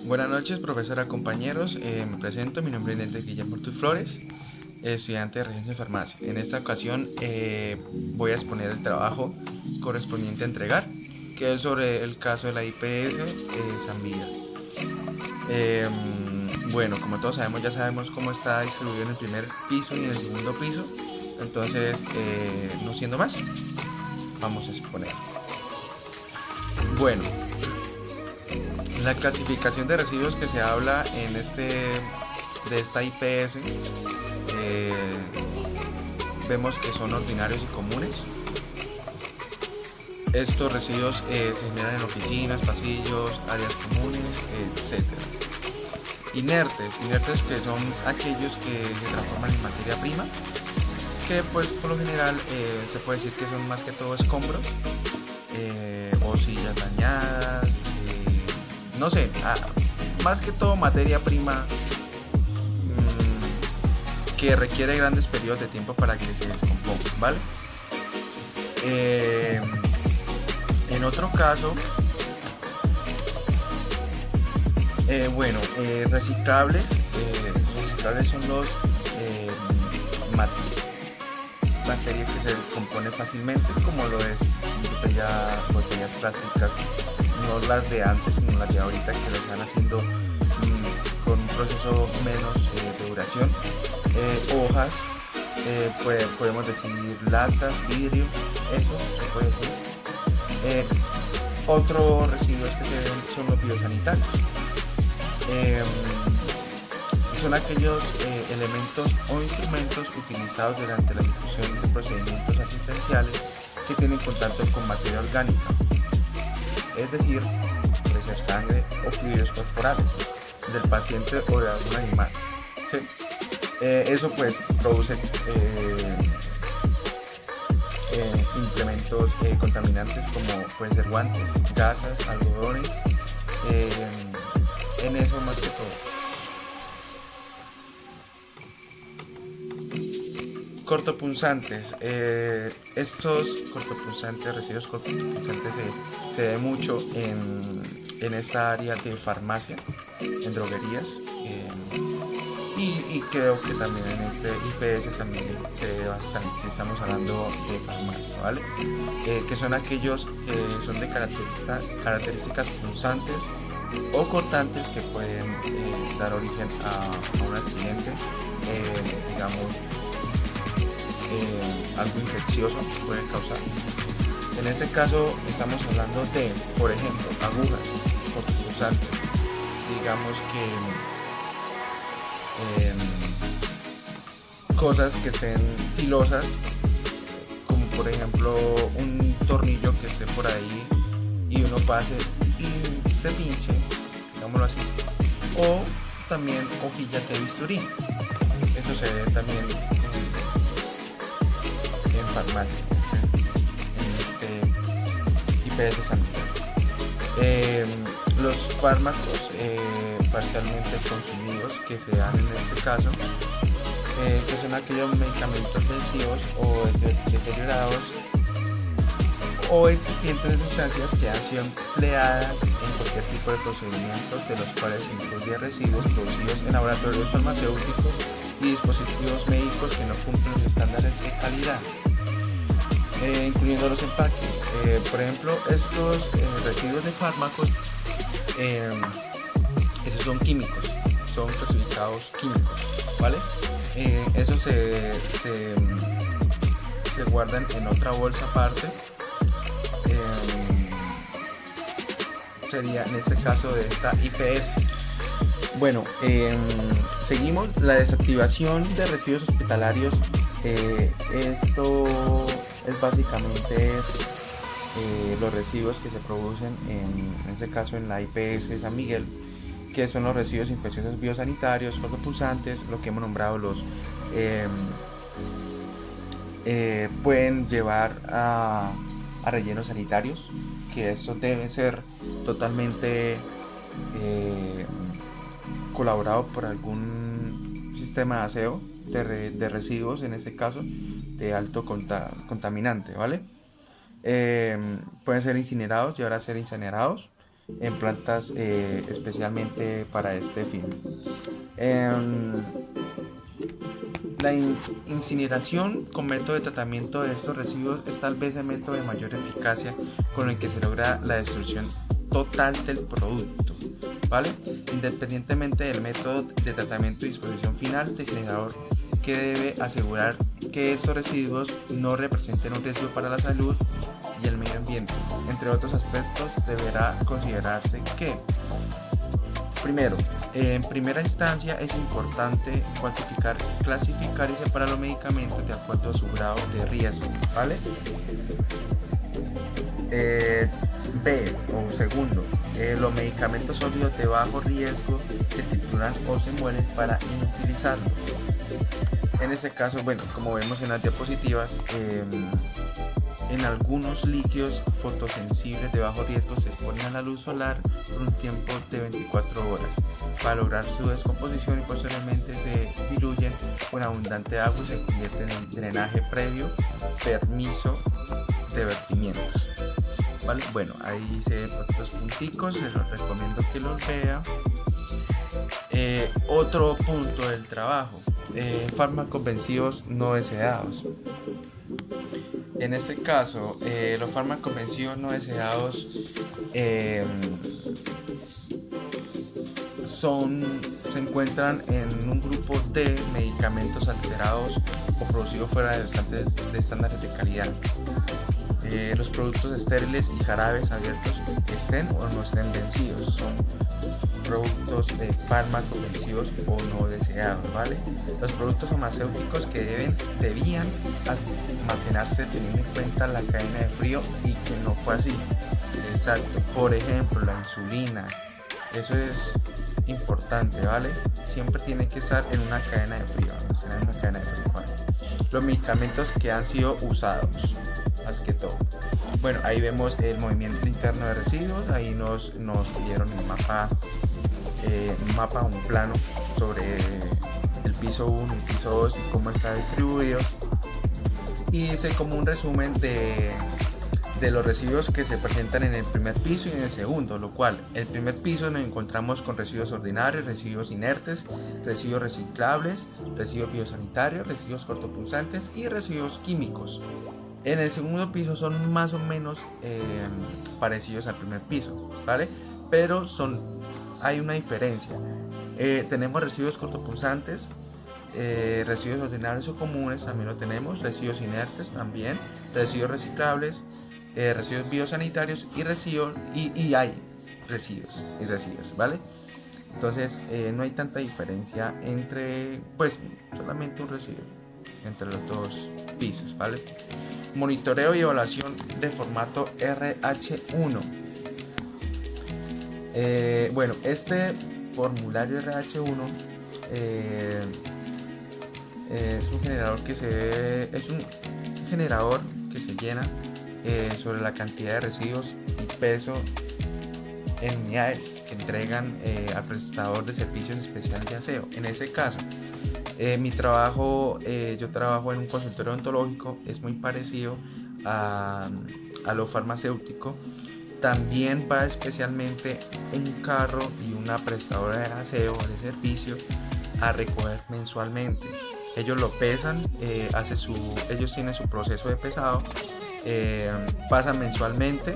Buenas noches, profesora, compañeros. Me presento, mi nombre es Nelder Guillermo Ortiz Flores, estudiante de Regencia en Farmacia. En esta ocasión voy a exponer el trabajo correspondiente a entregar, que es sobre el caso de la IPS San Miguel. Eh, bueno, como todos sabemos, ya sabemos cómo está distribuido en el primer piso y en el segundo piso. Entonces, no siendo más, vamos a exponer. Bueno, la clasificación de residuos que se habla en de esta IPS, eh, vemos que son ordinarios y comunes. Estos residuos se generan en oficinas, pasillos, áreas comunes, etc. Inertes que son aquellos que se transforman en materia prima, que pues por lo general se puede decir que son más que todo escombros, o sillas dañadas, no sé, más que todo materia prima que requiere grandes periodos de tiempo para que se descomponga, ¿vale? En otro caso, reciclables, reciclables son los materias que se descomponen fácilmente, como lo es botellas plásticas, no las de antes, sino las de ahorita, que lo están haciendo con un proceso menos de duración. Hojas, podemos decir latas, vidrio, eso se puede decir. Otro residuo que se ven son los biosanitarios. Son aquellos elementos o instrumentos utilizados durante la ejecución de procedimientos asistenciales que tienen contacto con materia orgánica, es decir, puede ser sangre o fluidos corporales del paciente o de algún animal. ¿Sí? Eso pues produce implementos contaminantes como pueden ser guantes, gasas, algodones, en eso más que todo. Cortopunzantes. Estos residuos cortopunzantes se ve mucho en esta área de farmacia, en droguerías, y creo que también en este IPS también se ve bastante. Estamos hablando de farmacia, ¿vale? Que son aquellos que son de características punzantes o cortantes que pueden dar origen a un accidente, digamos, algo infeccioso puede causar. En este caso estamos hablando de, por ejemplo, agujas cortopunzantes, digamos que cosas que estén filosas, como por ejemplo un tornillo que esté por ahí y uno pase y se pinche, digámoslo así, o también hojillas de bisturí. Eso se ve también en farmacia, en este IPS San Miguel. Los fármacos parcialmente consumidos que se dan en este caso, que son aquellos medicamentos vencidos o deteriorados o excipientes de sustancias que han sido empleadas en cualquier tipo de procedimientos, de los cuales se incluye residuos producidos en laboratorios farmacéuticos y dispositivos médicos que no cumplen los estándares de calidad, incluyendo los empaques. Por ejemplo, estos residuos de fármacos, esos son químicos, son clasificados químicos, ¿vale? Esos se guardan en otra bolsa aparte. Sería en este caso de esta IPS. Bueno, seguimos. La desactivación de residuos hospitalarios. Esto es básicamente los residuos que se producen en este caso en la IPS San Miguel, que son los residuos infecciosos biosanitarios, cortopunzantes, lo que hemos nombrado los pueden llevar a rellenos sanitarios, que estos deben ser totalmente colaborado por algún sistema de aseo de residuos, en este caso de alto contaminante, ¿vale? Pueden ser incinerados, llegar a ser incinerados, en plantas especialmente para este fin. Em, La incineración como método de tratamiento de estos residuos es tal vez el método de mayor eficacia con el que se logra la destrucción total del producto, ¿vale? Independientemente del método de tratamiento y disposición final del generador, que debe asegurar que estos residuos no representen un riesgo para la salud y el medio ambiente. Entre otros aspectos, deberá considerarse que, primero, en primera instancia es importante cuantificar, clasificar y separar los medicamentos de acuerdo a su grado de riesgo, ¿vale? B, o segundo, los medicamentos sólidos de bajo riesgo se trituran o se muelen para inutilizarlos. En este caso, bueno, como vemos en las diapositivas, en algunos líquidos fotosensibles de bajo riesgo se exponen a la luz solar por un tiempo de 24 horas para lograr su descomposición y posteriormente se diluyen con abundante agua y se convierten en drenaje previo permiso de vertimientos, ¿vale? Bueno, ahí se ven otros punticos, se los recomiendo que los vea. Otro punto del trabajo, fármacos vencidos no deseados. En este caso, los fármacos vencidos no deseados se encuentran en un grupo de medicamentos alterados o producidos fuera de estándares de calidad. Los productos estériles y jarabes abiertos estén o no estén vencidos son productos de fármacos vencidos o no deseados, ¿vale? Los productos farmacéuticos que debían almacenarse teniendo en cuenta la cadena de frío y que no fue así. Exacto. Por ejemplo, la insulina, eso es importante, ¿vale? Siempre tiene que estar en una cadena de frío, en una cadena de frío, ¿vale? Los medicamentos que han sido usados, más que todo. Bueno, ahí vemos el movimiento interno de residuos, ahí nos dieron el mapa, un plano sobre el piso 1 y el piso 2 y cómo está distribuido. Y hice como un resumen de los residuos que se presentan en el primer piso y en el segundo, lo cual el primer piso nos encontramos con residuos ordinarios, residuos inertes, residuos reciclables, residuos biosanitarios, residuos cortopunzantes y residuos químicos. En el segundo piso son más o menos parecidos al primer piso, ¿vale? Pero hay una diferencia. Tenemos residuos cortopunzantes, residuos ordinarios o comunes también lo tenemos, residuos inertes también, residuos reciclables, residuos biosanitarios y residuos y hay residuos y residuos, ¿vale? Entonces no hay tanta diferencia entre, pues, solamente un residuo entre los dos pisos, ¿vale? Monitoreo y evaluación de formato RH1. Bueno, este formulario RH1 es un generador que se llena sobre la cantidad de residuos y peso en unidades que entregan al prestador de servicios especiales de aseo. En este caso, mi trabajo, yo trabajo en un consultorio odontológico, es muy parecido a lo farmacéutico. También va especialmente un carro y una prestadora de aseo de servicio a recoger mensualmente. Ellos lo pesan, ellos tienen su proceso de pesado, pasan mensualmente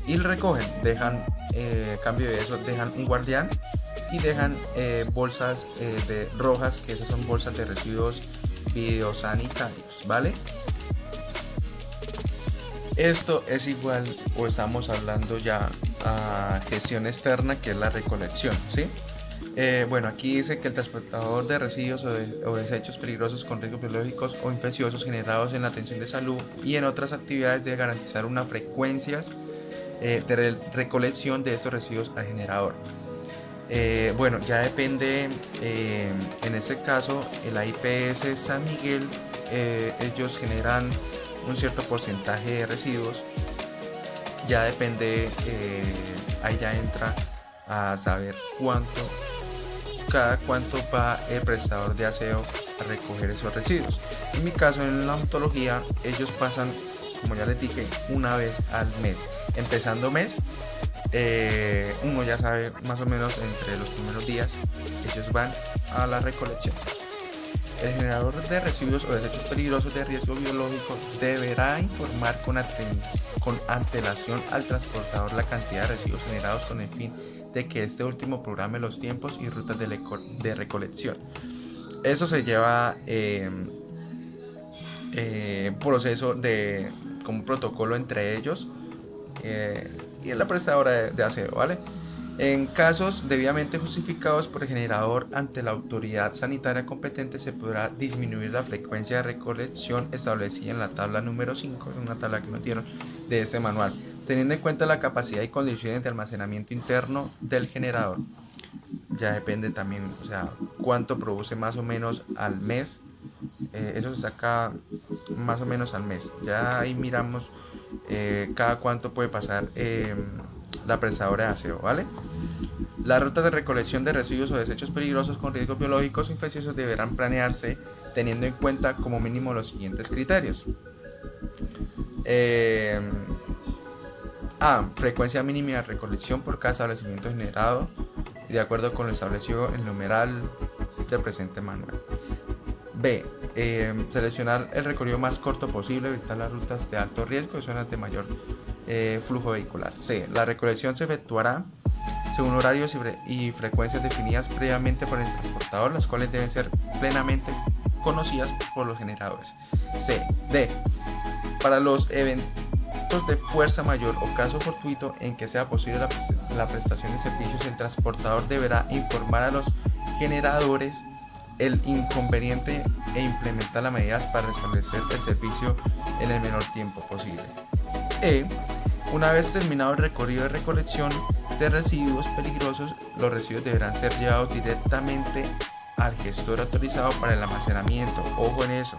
y lo recogen, dejan, a cambio de eso, dejan un guardián y dejan bolsas rojas, que esas son bolsas de residuos biosanitarios, ¿vale? Esto es igual, o estamos hablando ya a gestión externa, que es la recolección, ¿sí? Bueno, aquí dice que el transportador de residuos o desechos peligrosos con riesgos biológicos o infecciosos generados en la atención de salud y en otras actividades debe garantizar unas frecuencias de recolección de estos residuos al generador. Bueno, ya depende, en este caso el IPS San Miguel, ellos generan un cierto porcentaje de residuos, ya depende, ahí ya entra a saber cada cuánto va el prestador de aseo a recoger esos residuos. En mi caso, en la odontología, ellos pasan, como ya les dije, una vez al mes. empezando mes, uno ya sabe más o menos entre los primeros días ellos van a la recolección. El generador de residuos o desechos peligrosos de riesgo biológico deberá informar con antelación al transportador la cantidad de residuos generados con el fin de que este último programe los tiempos y rutas de recolección. Eso se lleva proceso de como un protocolo entre ellos y en la prestadora de aseo, ¿vale? En casos debidamente justificados por el generador ante la autoridad sanitaria competente, se podrá disminuir la frecuencia de recolección establecida en la tabla número 5, es una tabla que nos dieron de este manual, teniendo en cuenta la capacidad y condiciones de almacenamiento interno del generador. Ya depende también, o sea, cuánto produce más o menos al mes. Eso se saca más o menos al mes. Ya ahí miramos cada cuánto puede pasar la prestadora de aseo, ¿vale? Las rutas de recolección de residuos o desechos peligrosos con riesgos biológicos o infecciosos deberán planearse teniendo en cuenta como mínimo los siguientes criterios. Frecuencia mínima de recolección por cada establecimiento generado y de acuerdo con lo establecido en el numeral del presente manual. B. Seleccionar el recorrido más corto posible, evitar las rutas de alto riesgo y zonas de mayor flujo vehicular. C. La recolección se efectuará según horarios y frecuencias definidas previamente por el transportador, las cuales deben ser plenamente conocidas por los generadores. C. D. Para los eventos de fuerza mayor o caso fortuito en que sea posible la prestación de servicios, el transportador deberá informar a los generadores el inconveniente e implementar las medidas para restablecer el servicio en el menor tiempo posible. E. Una vez terminado el recorrido de recolección de residuos peligrosos, los residuos deberán ser llevados directamente al gestor autorizado para el almacenamiento. Ojo en eso.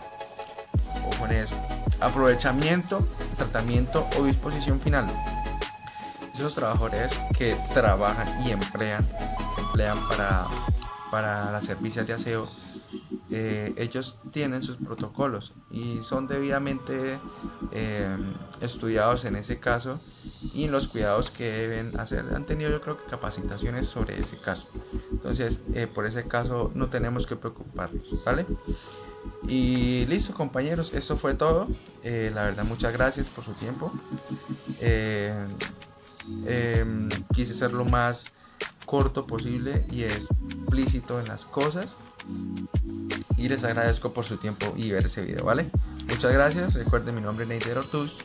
Aprovechamiento, tratamiento o disposición final. Esos trabajadores que trabajan y se emplean para las servicios de aseo, ellos tienen sus protocolos y son debidamente estudiados en ese caso y en los cuidados que deben hacer. Han tenido, yo creo, que capacitaciones sobre ese caso. Entonces, por ese caso no tenemos que preocuparnos, ¿vale? Y listo, compañeros, esto fue todo. La verdad, muchas gracias por su tiempo. Quise ser lo más corto posible y explícito en las cosas, y les agradezco por su tiempo y ver ese video, ¿vale? Muchas gracias. Recuerden, mi nombre es Neider Ortuz